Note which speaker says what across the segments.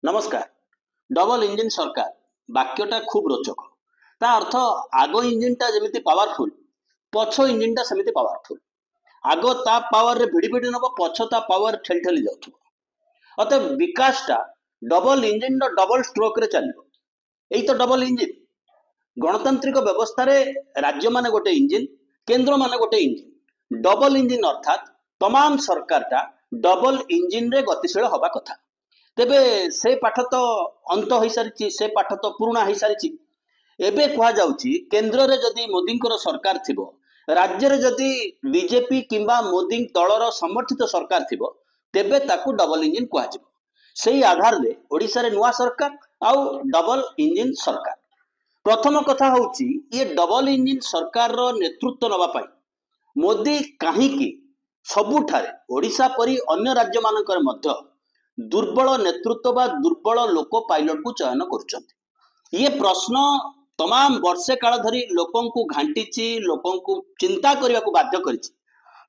Speaker 1: नमस्कार। Double engine सरकार वाक्यटा खूब रोचक। ता अर्थ आग इंजिनटा जमिति पावरफुल, पछ इंजिनटा सेमिति पावरफुल। आग ता पावर रे भिड़ी भिड़ी नब, पछ ता पावर ठेली ठेली जाउथबो। अतः विकासटा डबल इंजिन रो डबल स्ट्रोक रे चलिबो। एई तो डबल इंजिन। गणतांत्रिक व्यवस्था रे राज्य माने गोटे इंजिन, केंद्र माने गोटे इंजिन। डबल इंजिन अर्थात तमाम सरकारटा डबल इंजिन रे गतिशील हवा कथा। तेबे से पाठ तो अंत हो सारी, से पाठ तो पुराणा हो सारी। एबे कहा जाउची केंद्र रे जदि मोदींकर सरकार थिबो, राज्य रे जदि बीजेपी किंबा मोदी दलर समर्थित सरकार थिबो, तेबे ताकू डबल इंजिन कहा जिवो। सेही आधार रे ओडिसा रे नुआ सरकार आउ डबल इंजिन सरकार। प्रथम कथा होउची ये डबल इंजिन सरकार रो नेतृत्व नबा पाई मोदी काहीकि सबुठारे ओडिसा परी अन्य राज्य मानकर मध्य दुर्बल नेतृत्व बा दुर्बल लोक पायलट को चयन कर। ये प्रश्न तमाम वर्षे काल धरी लोकों को घांटी, लोकों को चिंता करने को बाध्य करिछि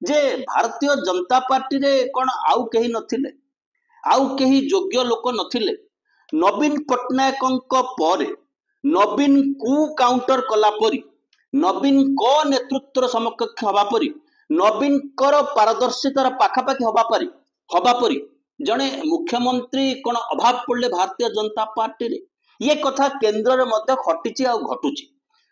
Speaker 1: जे भारतीय जनता पार्टी रे कौन आउ कहीं नथिले, आउ कहीं योग्य लोक नथिले। नवीन पट्टनायक पर नवीन को काउंटर कला परी, नवीन को नेतृत्व समकक्ष हवा परी, नवीन कर पारदर्शितार पाखापाखि हवा परी जड़े मुख्यमंत्री कौन अभाव पड़े भारतीय जनता पार्टी रे। ये कथा केंद्र रे मध्य खटिची आ घटुची।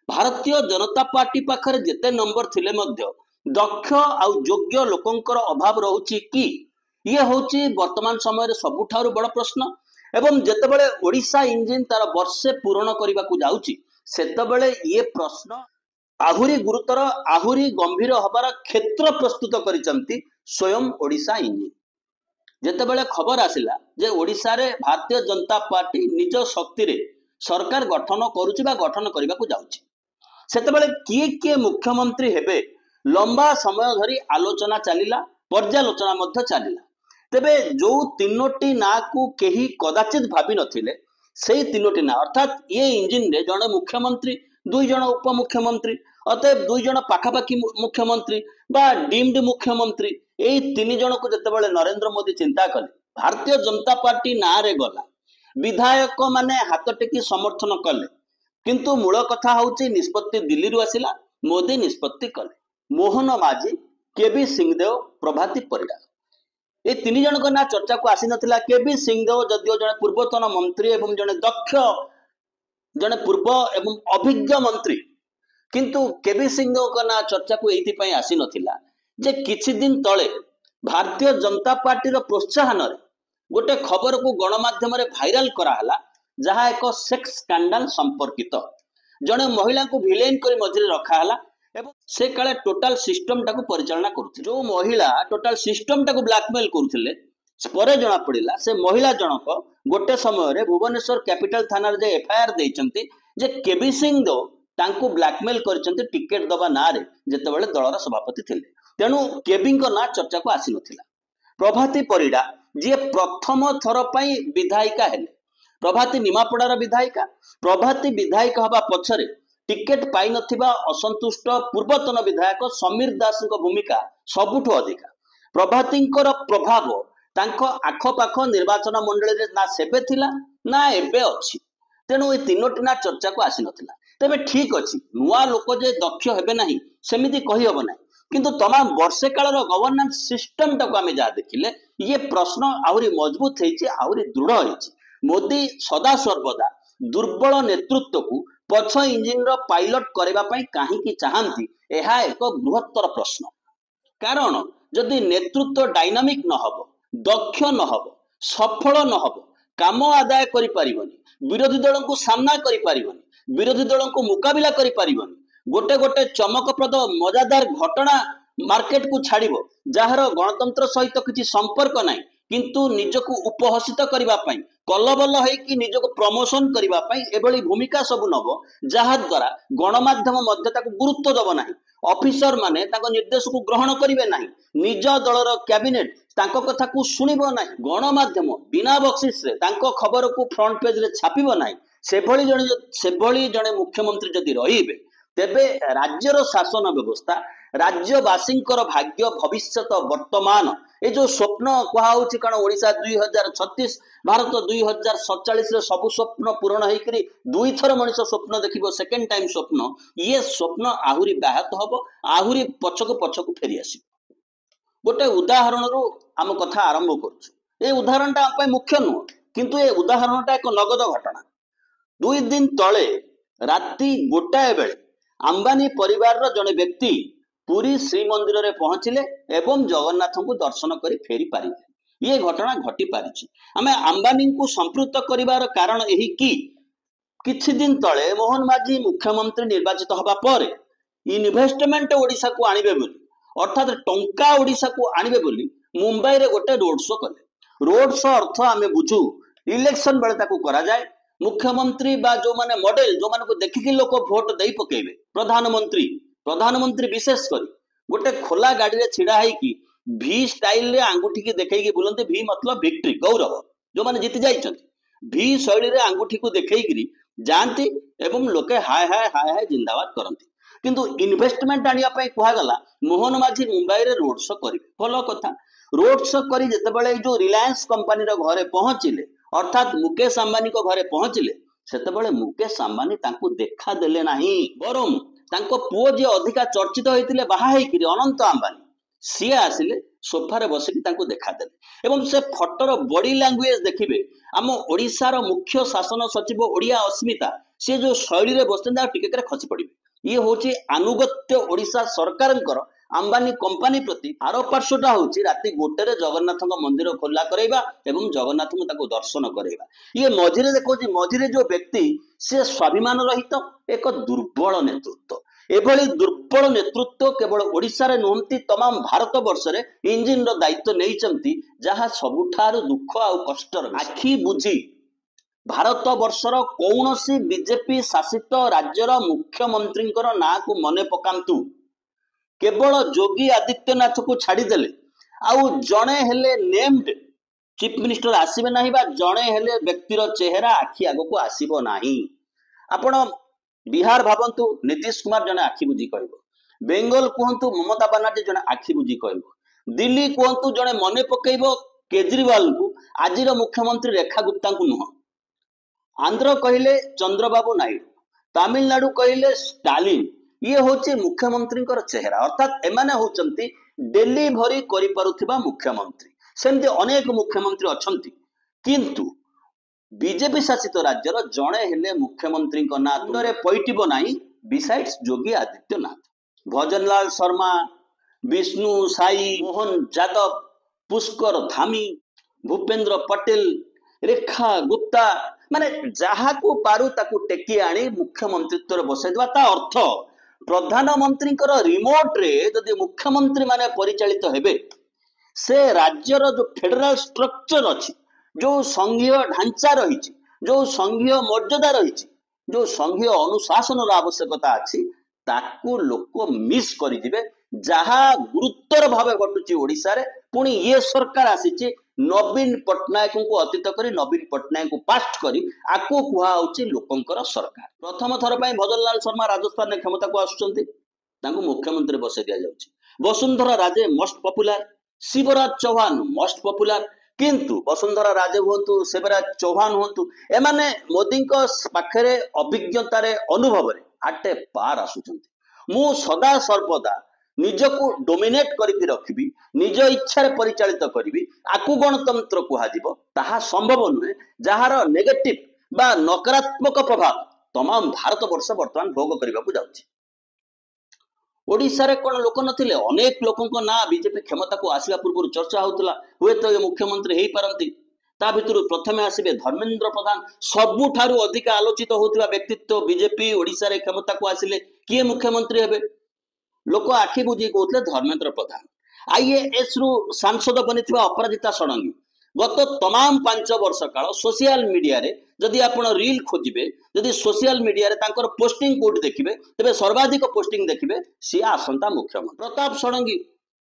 Speaker 1: भारतीय जनता पार्टी पाखरे जेते नंबर थिले मध्य दक्ष आ योग्य लोकंकर अभाव रहुची कि ये होची वर्तमान समय रे सबुठारु बड़ प्रश्न। एवं जेतेबेले ओडिशा इंजिन तार वर्षे पूरण करने को जाउची, सेतेबेले ये प्रश्न आहुरी गुरुतर, आहुरी गंभीर हबार क्षेत्र प्रस्तुत करिसंती स्वयं ओडिशा इंजिन। जेतेबेले खबर आसिला जे ओडिशा रे भारतीय जनता पार्टी निज शक्ति रे सरकार गठन करुची बा गठन करने को जाउची, सेतेबेले किए मुख्यमंत्री हेबे लंबा समय धरी आलोचना चलिला, पर्यालोचना मध्य चलिला। तेबे जो तीनोटी ना को केही कदाचित भाबी नथिले, सेही तीनोटी ना अर्थात ये इंजिन रे जणे मुख्यमंत्री, दुई जण उपमुख्यमंत्री, अतएव दुई जण पाखापाखि मुख्यमंत्री बा डीम्ड मुख्यमंत्री, यही तीन जन को जितेबाला नरेंद्र मोदी चिंता कले भारतीय जनता पार्टी ना रे गला, विधायक माने हाथ टेकी समर्थन कले, किंतु मूल कथा होची निष्पत्ति दिल्ली रु आसिला, मोदी निष्पत्ति कले। मोहन माझी, केबी सिंहदेव, प्रभाती परिडा, ये तीन जन ना चर्चा को आसी नथिला। केबी सिंहदेव जदिओ जने पूर्वतन मंत्री एवं जने दक्ष, जने पूर्व एवं अभिज्ञ मंत्री, किंतु केबी सिंहदेव ना चर्चा को एइथि आसी नथिला जे किछि दिन तले भारतीय जनता पार्टी रो प्रोत्साहन रे गोटे खबर को गणमाध्यम रे भाइराल कराला, जहा एक सेक्स स्कैंडल संपर्कित जने महिला को विलेन करी मझे रखाला एवं से काले टोटाल सिस्टम टाको परिचालना करुथि। जो महिला टोटाल सिस्टम टाको ब्लैकमेल करुथिले, परे जना पड़िला से महिला जनक गोटे समय रे भुवनेश्वर कैपिटल थाना रे एफआईआर देइचंती जे केबी सिंहदेव तांको ब्लैकमेल करचंती टिकेट दबा ना रे जेतेबेले दलर सभापति थिले। तेणु केबी ना चर्चा को आसी नथिला। प्रभाती परिडा जी प्रथम थर पई विधायिका हेले, प्रभाती निमापड़ार विधायिका। प्रभाती विधायक हवा पछरे टिकेट पाई नथिबा असंतुष्ट पूर्वतन विधायक समीर दास भूमिका सबुठु अधिका। प्रभातींकर प्रभाव तांको आखपाख निर्वाचन मंडली रे ना सेबे थिला ना एबे अछि। तेणु ए तीनोटी ना चर्चा को आसी नथिला। तेबे ठीक अछि, नुआ लोक जे दक्ष हेबे नाही सेमिति कहि हबो नाही, किंतु तमाम वर्षे कालर गवर्नेंस सिस्टम टाको आमे जा देखिले ये प्रश्न आहुरी मजबूत होइछि, आहुरी दृढ़ होइछि। मोदी सदा सर्वदा दुर्बल नेतृत्व को पछ इंजिन रो पायलट करबा पई काहीकि चाहंती, एहा एक बृहत्तर प्रश्न। कारण जदि नेतृत्व डायनामिक न हबो, दक्ष न हबो, सफल न हबो, काम आदाय करि परिबनी, विरोधी दल को सामना करि परिबनी, विरोधी दल को मुकाबिला करि परिबनी, गोटे गोटे चमकप्रद मजादार घटना मार्केट को छाड़िबो जहार गणतंत्र सहित किसी संपर्क नाही, किंतु निजको उपहसित करबा पई कलबल है कि निजको प्रमोशन करबा पई एभली भूमिका सब नबो, जहा द्वारा गणमाध्यम मध्य ताको गुरुत्व दबो नाही, ऑफिसर माने ताको निर्देश को ग्रहण करिवे नाही, निज दलर कैबिनेट ताको कथा को सुनिबो नाही, गणमाध्यम बिना बख्शिस रे ताको खबर को फ्रंट पेज रे छापिबो नाही। सेभली जने मुख्यमंत्री जदि रहिबे तेबे राज्यर शासन व्यवस्था राज्यवासींकर भाग्य भविष्य वर्तमान ये जो स्वप्न कहुच्छी कौन ओडिशा 2036 भारत 2047 सब स्वप्न पूरण होकर दुई थर मनुष्य स्वप्न देखिबो सेकेंड टाइम स्वप्न ये स्वप्न आहुरी व्याहत हम आहुरी पछकू फेरी आसिबो। गोटे उदाहरण रू आम कथा आरंभ करुछु। ये उदाहरणटा आम मुख्य नुह किंतु ये उदाहरणटा एक नगद घटना। 2 दिन तले राति 1टाए बेले अंबानी परिवार जड़े व्यक्ति पुरी श्रीमंदिर में पहुंचले एवं जगन्नाथ को दर्शन कर फेरी पारे। ये घटना घटी पारिछि। आमे अंबानी को संपृक्त करिवार कारण यही कि किछि दिन तले मोहन माझी मुख्यमंत्री निर्वाचित हवा पर इन्वेस्टमेंट ओडिशा को आनिबे बोली अर्थात टंका ओडिशा को आनिबे बोली मुंबई रे गोटे रोड शो कले। रोड शो अर्थ आमे बुझू इलेक्शन बेले ताकू करा जाए मुख्यमंत्री बा जो माने मॉडल जो माने को देखिकी लोक भोट देई पकेबे प्रधानमंत्री विशेष करी गोटे खोला गाड़ी रे छिड़ा है कि भी स्टाइल रे आंगुठी की देखैकी बुलंती। भी मतलब विक्ट्री गौरव जो माने जीति जाइछंती भी शैली रे आंगुठी को देखैकी जानती एवं लोके हाय हाय हाय हाय जिंदाबाद करती। किंतु इन्वेस्टमेंट आनिया पई कहा गला मोहन माझी मुंबई रे रोड शो करी भलो कथा। रोड शो करी जेतेबेले जो रिलायंस कंपनी रो घरे पहुंचिले अर्थात मुकेश अंबानी को घरे पहुंचिले सेतेबेले मुकेश अंबानी तांको देखा देले नाही बरम तांको पुओ जे अधिका चर्चित होइतिले बाहा हेकिरी अनंत अंबानी सी आसिले सोफारे बसिकी तांको देखा देले एवं से फोटोर बॉडी लैंग्वेज देखिबे आम ओडिशार मुख्य शासन सचिव ओडिया अस्मिता से जो शैली रे बसते टिकेट खसी पड़े। ये होची अनुगत्य ओडिशा सरकारंकर अंबानी कंपनी प्रति आर पार्श्वटा होची राति 1 जगन्नाथ मंदिर खोला करैबा एवं जगन्नाथ को ताको दर्शन करैबा। ये मझिरे देखो मझिरे जो व्यक्ति से स्वाभिमान रहित एक दुर्बल नेतृत्व एभली दुर्बल नेतृत्व केवल ओडिशा रे नुहंती तमाम भारत वर्ष रे इंजिन रो दायित्व नेइचंती जहा सबुठार दुख आ कष्टर आखि बुझी भारत वर्षर कौनसी बीजेपी शासित राज्यर मुख्यमंत्री ना को मने पकांतु केवल योगी आदित्यनाथ को छाड़ीदेले आउ जड़े हेले नेम्ड चीफ मिनिस्टर आसबे ना जड़े हेले व्यक्तिर चेहरा आखि आग को आसब ना। आपण बिहार भावंतु नीतीश कुमार जने आखि बुझी कहबो बेंगल कहतु ममता बनर्जी जने आखि बुझी कहबो दिल्ली कहतु जड़े मने पकेइबो केजरीवाल को आज मुख्यमंत्री रेखा गुप्ता को नुह आंध्र कहले चंद्रबाबू नायडू तमिलनाडु कहले स्टालिन ये होचे मुख्यमंत्री चेहरा अर्थात एमाने होचंती डेलीभरी करि पारुथिबा मुख्यमंत्री। सेमती अनेक मुख्यमंत्री अछंती किंतु बीजेपी शासित राज्यर जड़े हेले मुख्यमंत्री नारे पैटिब नाही बिसाइड्स योगी आदित्यनाथ भजनलाल शर्मा विष्णु साई मोहन यादव पुष्कर धामी भूपेंद्र पटेल रेखा गुप्ता माने जहा को पारु ताकू टेकी आनी मुख्यमंत्रित्व बसैदवा ता अर्थ प्रधानमंत्री रिमोट रे जदि मुख्यमंत्री माने परिचालित हेबे से राज्यर जो फेडरल स्ट्रक्चर अच्छी जो संघीय ढांचा रही जो संघीय मर्यादा रही जो संघीय अनुशासन आवश्यकता अच्छी ताकू लोक मिस करिदिबे जहा गुरुतर भाव घटुची ओडिशा रे पुणी ये सरकार आसीची नवीन पट्टनायक को अतीत करी नवीन पट्टनायक को पास्ट करी आको कुहा होची लोकंकर सरकार। प्रथम थर पई भजनलाल शर्मा राजस्थान क्षमता को आसुचंती तांको मुख्यमंत्री बसे दिया जाउची Vasundhara Raje most popular Shivraj Chouhan most popular किंतु वसुंधरा राजे हुंतु शिवराज चौहान हुंतु एमाने मोदी पाखरे अभिज्ञतार अनुभव आटे पार आसुचंती। मु सदा सर्वदा निजको डोमिनेट करके रखिबी निज इच्छा परिचालित करी आकु गणतंत्र कुहाजिबो ताहा संभव नुहे जार नेगेटिव बा नकारात्मक प्रभाव तमाम भारत वर्ष वर्तमान भोग करने को जाउछि। ओडिशा रे कोन लोक नथिले अनेक लोकंक ना बीजेपी क्षमता को आसिया पूर्व चर्चा होतला हुए तो ये मुख्यमंत्री हेई पारंती ता भितरु प्रथमे आसीबे धर्मेंद्र प्रधान सबुठारु अधिक आलोचित होतिबा व्यक्तित्व बीजेपी ओडिशा रे क्षमता को आसिले किए मुख्यमंत्री हेबे लोक आखि बुझी कहते धर्मेंद्र प्रधान आईएएस रु सांसद बनी अपराजिता षडंगी गत तमाम 5 वर्ष काल सोशल मीडिया रे जदि आपण रील खोजिबे जदि सोशल मीडिया रे तांकर पोस्टिंग कोड देखिबे तबे सर्वाधिक पोस्टिंग देखिबे सी आसंता मुख्यमंत्री। प्रताप षडंगी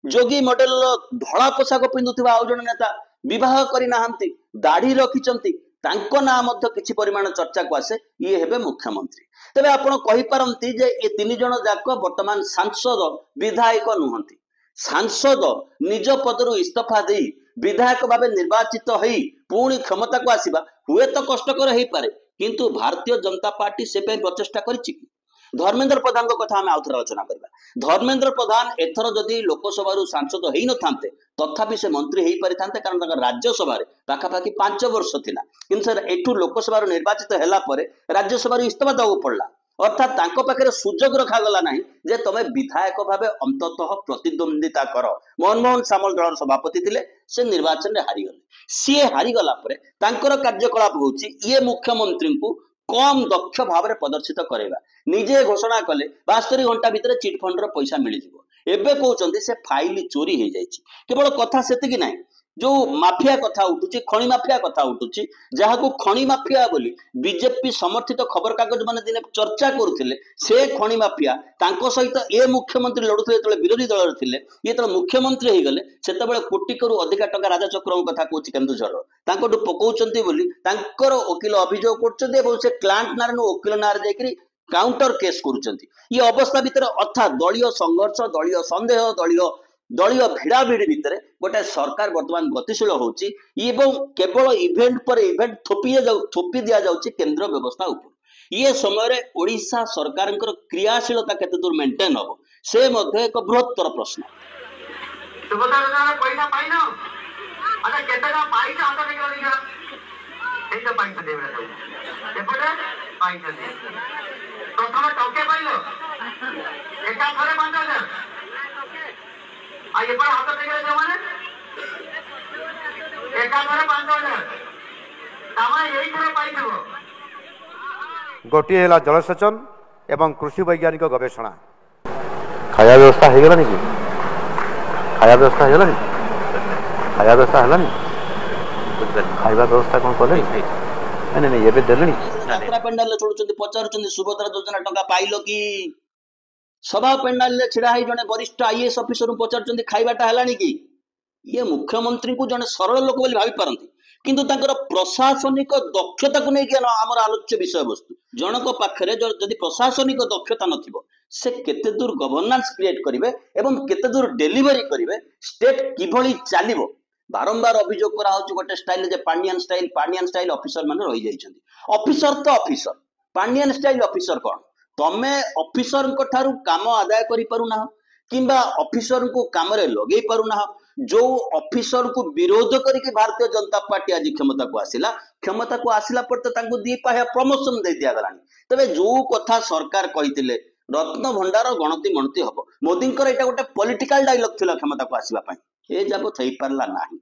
Speaker 1: जोगी मॉडल धड़ा पोशाक पिंधुथिबा आउ जण नेता विवाह करि नाहंती दाढ़ी रखिचंती तांको ना मध्य किछि परिमाण चर्चा को आसे ये हेबे मुख्यमंत्री। तबे आपण कहि पारंती जे ए तीन जण जाक वर्तमान सांसद विधायक नुहंती। सांसद निज पदरु इस्तीफा देई विधायक भावे निर्वाचित होई पुणी क्षमता को आसीबा हुए तो कष्टकर हेई पारे, किंतु भारतीय जनता पार्टी से पे प्रचेष्टा करिछि कि? धर्मेंद्र प्रधान कथा आम आउथर आलोचना करबा। धर्मेंद्र प्रधान एथर जदि लोकसभा सांसद होई न थांते तथापि से मंत्री हेई पारि थांते, कारण राज्यसभा पाखापाखि 5 वर्ष थिला, किंतु एठू लोकसभा निर्वाचित हैला परे राज्यसभा इस्तीफा देବାକୁ पड़ला। अर्थात तांको पाखे सुजोग रखागला नहीं जे तमे विधायक भावे अंततः प्रतिद्वंदिता कर। मनमोहन सामल दल सभापति थिले, से निर्वाचन में हारीगले। सी हारीगला परे तांकर कार्यकलाप होची ये मुख्यमंत्री को कम दक्ष भाव में प्रदर्शित करेगा। निजे घोषणा कले 72 घंटा भितर चिट फंड रो पैसा मिल जिवो। एबे कहउचंदी से फाइल चोरी हो जाइछि। केवल कथा सेतिकी नहीं, जो माफिया कथा उठुची, खणी माफिया कथा उठुची, जहाँ को खणी माफिया बोली बीजेपी समर्थित खबर कागज माने दिने चर्चा करुथिले, से खणी माफिया तांको सहित ए मुख्यमंत्री लड़ुथिले। जेतले विरोधी दल थिले, ये जेतले मुख्यमंत्री हे गले सेतबेले कोटी करू अधिका टका राजा चक्रम कथा कहूची केन्दुझर तांकोटू पकाउचंती बोली तांकर वकील अभियोग करचंती एवं से क्लांट नारे वकील नारे जाकरी काउंटर केस करुचंती। ये अवस्था भितर अर्थात दलीय संघर्ष, दलीय संदेह, दलीय भिड़ाभिड़ी भितर गोटे सरकार वर्तमान गतिशील होची एवं केवल इवेंट पर इवेंट थोपी दिया जाउची केंद्र व्यवस्था ऊपर। ये समय रे ओडिशा सरकार क्रियाशीलता केते दूर मेंटेन हो से मध्ये एक बृहत्तर प्रश्न।
Speaker 2: पैसा पाइनो अच्छा केतेका पाइछ हाथ निकल दिया एटा पाइछ देबे एपटे पाइछ दे प्रथम टके पाइलो एका थरे 5000 आ एपर हाथ निकल दे माने एका थरे 5000 तामा एई थरे पाइछो।
Speaker 3: गोटे है जलसेचन एवं कृषि वैज्ञानिक गवेषणा। खाया व्यवस्था हो गलानी कि खाया व्यवस्था हो गलानी खाया व्यवस्था है खाଇବା व्यवस्था कौन कले नहीं नहीं ये देले
Speaker 1: यात्रा पेंडाल छोड़ुचंदी पचारुचंदी सुभद्रा योजना टंका पाइलो कि? सभा पेंडाल रे छिड़ा जने वरिष्ठ आईएएस ऑफिसर पचारुचंदी खाइबाटा हलानी कि? ये मुख्यमंत्री को जने सरल लोक बोली भाबी पारंती, किंतु तांकर प्रशासनिक दक्षता को नहीं आमर आलोच्य विषय वस्तु। जनक पाखरे जदि प्रशासनिक दक्षता नथिबो से केते दूर गवर्नेंस क्रिएट करिवे एवं केते दूर डिलीवरी करिवे, स्टेट किभली चलिबो। बारंबार अभियोग करा होची गोटे स्टाइल जे पांडियन स्टाइल ऑफिसर माने रहि जाइछन्ती। ऑफिसर तो ऑफिसर, पांडियन स्टाइल ऑफिसर कोन? तमे ऑफिसर को थारु काम आदाय करि पारु ना किंबा ऑफिसर को काम रे लगेई पारु ना। जो ऑफिसर को विरोध करके भारतीय जनता पार्टी आज क्षमता को आसिला पर तो तांको दी पाया प्रमोशन दे दिया गलानी। तबे जो कथा सरकार कहितिले रत्न भंडार गणति मणति हबो, मोदींकर एटा गोटे पॉलिटिकल डायलॉग थिला क्षमता को आसीबा पई, ए जाबो थई पारला नाही।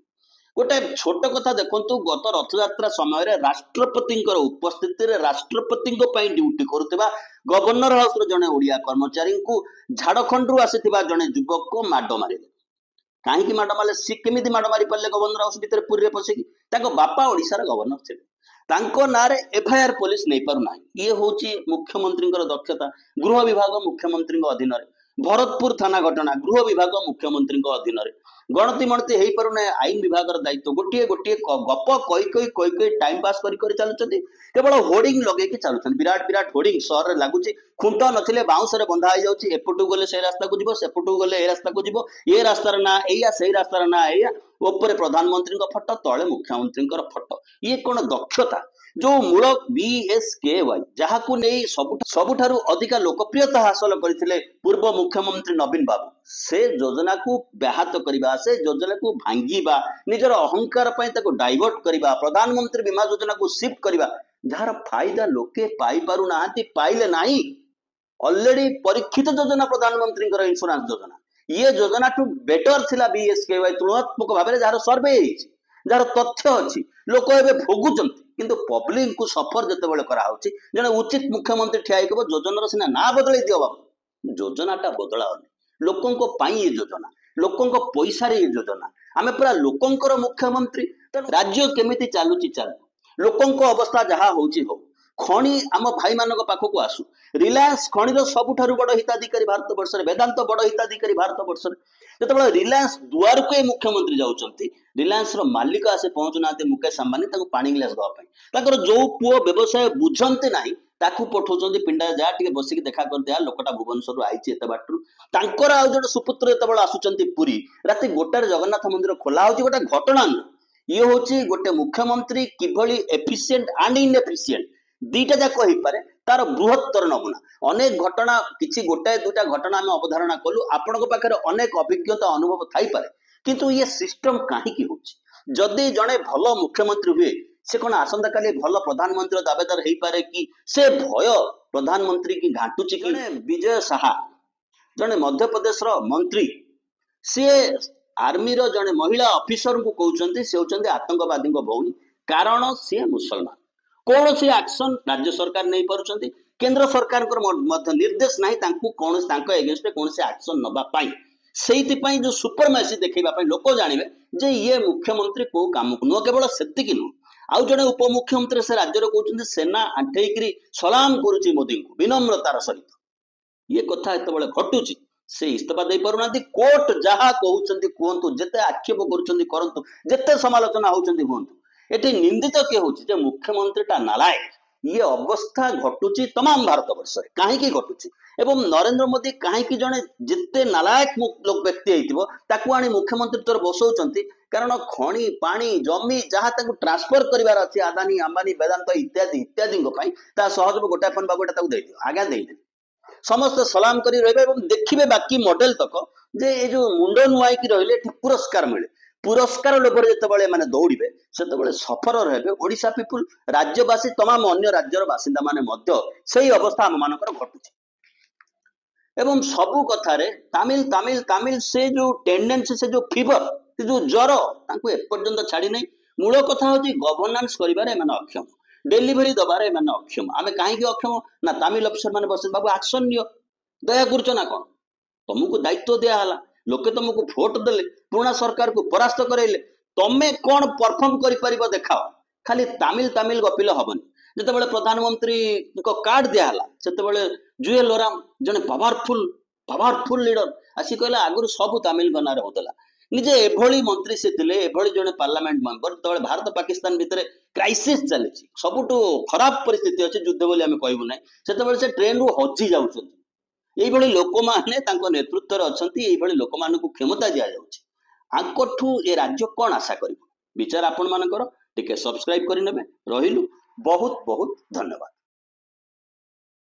Speaker 1: गोटे छोट कथा देखंतु, गत रथयात्रा समय रे राष्ट्रपतिंकर उपस्थिति रे राष्ट्रपतिंको पई ड्यूटी करुथिबा गवर्नर हाउस रे जने ओडिया कर्मचारी को झारखंड रु आसीथिबा जने युवक को माडो मारिले। कहीं माड़ मारे सी केमी माड़ मारी पारे गवर्नर हाउस भितर पुरी पशिकी? बापा ओडिशार गवर्नर थे, तांको नारे एफआईआर पुलिस नहीं पारु ना। ये होची मुख्यमंत्री दक्षता। गृह विभाग मुख्यमंत्री अधीन, भरतपुर थाना घटना गृह विभाग मुख्यमंत्री अधीन, गणति मणति हो पार ना। आईन विभाग दायित्व गोटे गोटे गप कई टाइम पास कर चलुंट, केवल होर्डिंग लगे चलुंट। विराट विराट होर्डिंग सहर में लगुच, खुंट नथिले बाउंस रे बंधा हो जाउची, एपटू गले से रास्ता को जीवो, सेपटू गले ए रास्ता को जीवो, ये रास्तार ना एया से रास्तार ना एया, ऊपर प्रधानमंत्री फोटो तले मुख्यमंत्री फोटो। ये कौन दक्षता? जो मूल बीएसकेवाई जहाँ को नहीं सबुठारु अधिका लोकप्रियता हासिल करथिले पूर्व मुख्यमंत्री नवीन बाबू, से योजना को व्याहत करबा, से योजना को भांगीबा, निजर अहंकार पई ताको डाइवर्ट करबा, प्रधानमंत्री बीमा योजना को शिफ्ट करबा, जार फायदा लोके पाई पारु नांती, पाइले नाही। ऑलरेडी परीक्षित योजना प्रधानमंत्री इंश्योरेंस योजना, ये योजना टू बेटर थिला बीएसकेवाई तुलनात्मक भाव में, जार सर्वे होईछि, जार तथ्य अच्छी, लोक एबे भोगुचंती, किंतु पब्लिक को सफर जिते करा जने उचित मुख्यमंत्री ठिया योजनार सीना ना बदल दियो बाबू, योजनाटा बदलाओनी लोकों ये योजना, लोकों पैसा ये योजना। आमे पूरा लोकों मुख्यमंत्री, राज्य केमिति चालुची चालू, लोकों अवस्था जहाँ होची हो। खणी आम भाई मान पाखक आसू, रिलायंस खणीर सबुठारु बड़ हिताधिकारी भारत वर्ष, वेदांत बड़ हिताधिकारी भारत वर्ष। ଯେତେବେଳେ ରିଲାଏନ୍ସ ଦୁଆରକୁ ଏ ମୁଖ୍ୟମନ୍ତ୍ରୀ ଯାଉଛନ୍ତି, ରିଲାଏନ୍ସର ମାଲିକ ଆସି ପହଞ୍ଚୁନାହାନ୍ତି ମୁକେଶ ଅମ୍ବାନୀ ତାଙ୍କୁ ପାଣି ଗ୍ଲାସ ଦେବା ପାଇଁ। ତାଙ୍କର ଯୋଉ ପୁଅ ବ୍ୟବସାୟ ବୁଝନ୍ତି ନାହିଁ ତାକୁ ପଠଉଛନ୍ତି ପିଣ୍ଡା ଯା ଟିକେ ବସିକି ଦେଖା କରିଦିଆ, ଲୋକଟା ଭୁବନେଶ୍ୱରରୁ ଆଇଛି ଏତେ ବାଟରୁ। ତାଙ୍କର ଆଉ ଜଣେ ସୁପୁତ୍ର ଯେତେବେଳେ ଆସୁଛନ୍ତି ପୁରୀ, ରାତି 1ଟାରେ ଜଗନ୍ନାଥ ମନ୍ଦିର ଖୋଲା ହଉଛି। ଗୋଟେ ଘଟଣା ନୁହଁ, ଇଏ ହଉଛି ଗୋଟେ ମୁଖ୍ୟମନ୍ତ୍ରୀ କିଭଳି ଏଫିସିଏଣ୍ଟ ଆଣ୍ଡ ଇନଏଫିସିଏଣ୍ଟ ଦିଟା ଯାକ ହେଇପାରେ ତାର ବୃହତ୍ତର ନମୁନା। ଅନେକ ଘଟଣା, କିଛି ଗୋଟାଏ ଦୁଇଟା ଘଟଣା ଆମେ ଅବଧାରଣା କଲୁ, ଆପଣଙ୍କ ପାଖରେ ଅନେକ ଅଭିଜ୍ଞତା ଅନୁଭବ ଥାଇପାରେ, କିନ୍ତୁ ଇଏ ସିଷ୍ଟମ କାହିଁକି ହଉଛି? ଯଦି ଜଣେ ଭଲ ମୁଖ୍ୟମନ୍ତ୍ରୀ ହୁଏ ସେ କଣ ଆସନ୍ତାକାଲି ଭଲ ପ୍ରଧାନମନ୍ତ୍ରୀର ଦାବେଦାର ହେଇପାରେ କି? ସେ ଭୟ ପ୍ରଧାନମନ୍ତ୍ରୀ କି ଘାଣ୍ଟୁଛି କି? ବିଜୟ ଶାହା ଜଣେ ମଧ୍ୟପ୍ରଦେଶର ମନ୍ତ୍ରୀ, ସିଏ ଆର୍ମିର ଜଣେ ମହିଳା ଅଫିସରଙ୍କୁ କହୁଛନ୍ତି ସେ ହଉଛନ୍ତି ଆତଙ୍କବାଦୀଙ୍କ ଭଉଣୀ, କାରଣ ସିଏ ମୁସଲମାନ। କୌଣସି ଆକ୍ସନ ରାଜ୍ୟ ସରକାର ନେଇ ପାରୁଛନ୍ତି, କେନ୍ଦ୍ର ସରକାରଙ୍କର ମଧ୍ୟ ନିର୍ଦ୍ଦେଶ ନାହିଁ ତାଙ୍କୁ କୌଣସି ତାଙ୍କ ଏଗେନ୍ଷ୍ଟରେ କୌଣସି ଆକ୍ସନ ନବା ପାଇଁ। ସେଇଥିପାଇଁ ଯୋଉ ସୁପରମାସି ଦେଖେଇବା ପାଇଁ ଲୋକ ଜାଣିବେ ଯେ ଇଏ ମୁଖ୍ୟମନ୍ତ୍ରୀ କୋଉ କାମକୁ ନୁହଁ। କେବଳ ସେତିକି ନୁହଁ, ଆଉ ଜଣେ ଉପମୁଖ୍ୟମନ୍ତ୍ରୀ ସେ ରାଜ୍ୟରେ କହୁଛନ୍ତି ସେନା ଆଣ୍ଠେଇକିରି ସଲାମ କରୁଛି ମୋଦିଙ୍କୁ ବିନମ୍ରତାର ସହିତ। ଇଏ କଥା ଯେତେବେଳେ ଘଟୁଛି ସେ ଇସ୍ତଫା ଦେଇ ପାରୁନାହାନ୍ତି। କୋର୍ଟ ଯାହା କହୁଛନ୍ତି କୁହନ୍ତୁ, ଯେତେ ଆକ୍ଷେପ କରୁଛନ୍ତି କରନ୍ତୁ, ଯେତେ ସମାଲୋଚନା ହଉଛନ୍ତି ହୁଅନ୍ତୁ, ଏଠି ନିନ୍ଦିତ କିଏ ହଉଛି ଯେ ମୁଖ୍ୟମନ୍ତ୍ରୀଟା ନାଲାୟକ। ଇଏ ଅବସ୍ଥା ଘଟୁଛି ତମାମ ଭାରତ ବର୍ଷରେ। କାହିଁକି ଘଟୁଛି ଏବଂ ନରେନ୍ଦ୍ର ମୋଦି କାହିଁକି ଜଣେ ଯେତେ ନାଲାୟକ ବ୍ୟକ୍ତି ହେଇଥିବ ତାକୁ ଆଣି ମୁଖ୍ୟମନ୍ତ୍ରୀ ତୋର ବସଉଛନ୍ତି? କାରଣ ଖଣି ପାଣି ଜମି ଯାହା ତାକୁ ଟ୍ରାନ୍ସଫର କରିବାର ଅଛି ଆଦାନୀ ଆମ୍ବାନୀ ବେଦାନ୍ତ ଇତ୍ୟାଦି ଇତ୍ୟାଦିଙ୍କ ପାଇଁ, ତା ସହଯୋଗ ଗୋଟାଏ ଫୋନ ବାବୁ ଏଟା ତାକୁ ଦେଇଦିଅ, ଆଜ୍ଞା ଦେଇଦେବେ, ସମସ୍ତେ ସଲାମ କରି ରହିବେ ଏବଂ ଦେଖିବେ ବାକି ମଡେଲ ତକ ଯେ ଏ ଯୋଉ ମୁଣ୍ଡ ନୁଆଇକି ରହିଲେ ଏଠି ପୁରସ୍କାର ମିଳେ। ପୁରସ୍କାର ଲୋଭରେ ଯେତେବେଳେ ମାନେ ଦୌଡ଼ିବେ ସେତେବେଳେ ସଫର ହେବେ ଓଡିଶା ପିପୁଲ, ରାଜ୍ୟବାସୀ, ତମାମ ଅନ୍ୟ ରାଜ୍ୟର ବାସିନ୍ଦା ମାନେ ମଧ୍ୟ। ସେଇ ଅବସ୍ଥା ଆମ ମାନଙ୍କର ଘଟୁଛି ଏବଂ ସବୁ କଥାରେ ତାମିଲ ତାମିଲ ତାମିଲ, ସେ ଯୋଉ ଟେଣ୍ଡେନ୍ସି, ସେ ଯୋଉ ଫିଭର, ସେ ଯୋଉ ଜ୍ୱର ତାଙ୍କୁ ଏପର୍ଯ୍ୟନ୍ତ ଛାଡି ନାହିଁ। ମୂଳ କଥା ହଉଛି ଗଭର୍ଣ୍ଣାନ୍ସ କରିବାରେ ଏମାନେ ଅକ୍ଷମ, ଡେଲିଭରି ଦବାରେ ଏମାନେ ଅକ୍ଷମ। ଆମେ କାହିଁକି ଅକ୍ଷମ? ନା ତାମିଲ ଅଫିସର ମାନେ ବସେ ବାବୁ ଆକ୍ସନ ନିଅ, ଦୟା କରୁଛ ନା କଣ? ତମକୁ ଦାୟିତ୍ୱ ଦିଆହେଲା, ଲୋକେ ତମକୁ ଭୋଟ ଦେଲେ, ପୁରୁଣା ସରକାରକୁ ପରାସ୍ତ କରାଇଲେ, ତମେ କଣ ପରଫର୍ମ କରିପାରିବ ଦେଖାଅ। ଖାଲି ତାମିଲ ତାମିଲ ଗପିଲେ ହବନି। ଯେତେବେଳେ ପ୍ରଧାନମନ୍ତ୍ରୀଙ୍କ କାର୍ଡ ଦିଆହେଲା ସେତେବେଳେ ଜୁଏଲ ଓରାମ ଜଣେ ପାୱାରଫୁଲ ଲିଡର ଆସି କହିଲା ଆଗରୁ ସବୁ ତାମିଲଙ୍କ ନାଁରେ ହଉଥିଲା। ନିଜେ ଏଭଳି ମନ୍ତ୍ରୀ ସେ ଥିଲେ, ଏଭଳି ଜଣେ ପାର୍ଲାମେଣ୍ଟ ମେମ୍ବର, ଯେତେବେଳେ ଭାରତ ପାକିସ୍ତାନ ଭିତରେ କ୍ରାଇସିସ ଚାଲିଛି, ସବୁଠୁ ଖରାପ ପରିସ୍ଥିତି ଅଛି, ଯୁଦ୍ଧ ବୋଲି ଆମେ କହିବୁ ନାହିଁ, ସେତେବେଳେ ସେ ଟ୍ରେନରୁ ହଜି ଯାଉଛନ୍ତି। ଏଇଭଳି ଲୋକମାନେ ତାଙ୍କ ନେତୃତ୍ୱରେ ଅଛନ୍ତି, ଏଇଭଳି ଲୋକମାନଙ୍କୁ କ୍ଷମତା ଦିଆଯାଉଛି। ଆଙ୍କଠୁ ଏ ରାଜ୍ୟ କଣ ଆଶା କରିବ? ବିଚାର ଆପଣ ମାନଙ୍କର। ଟିକେ ସବସ୍କ୍ରାଇବ କରିନେବେ। ରହିଲୁ, ବହୁତ ବହୁତ ଧନ୍ୟବାଦ।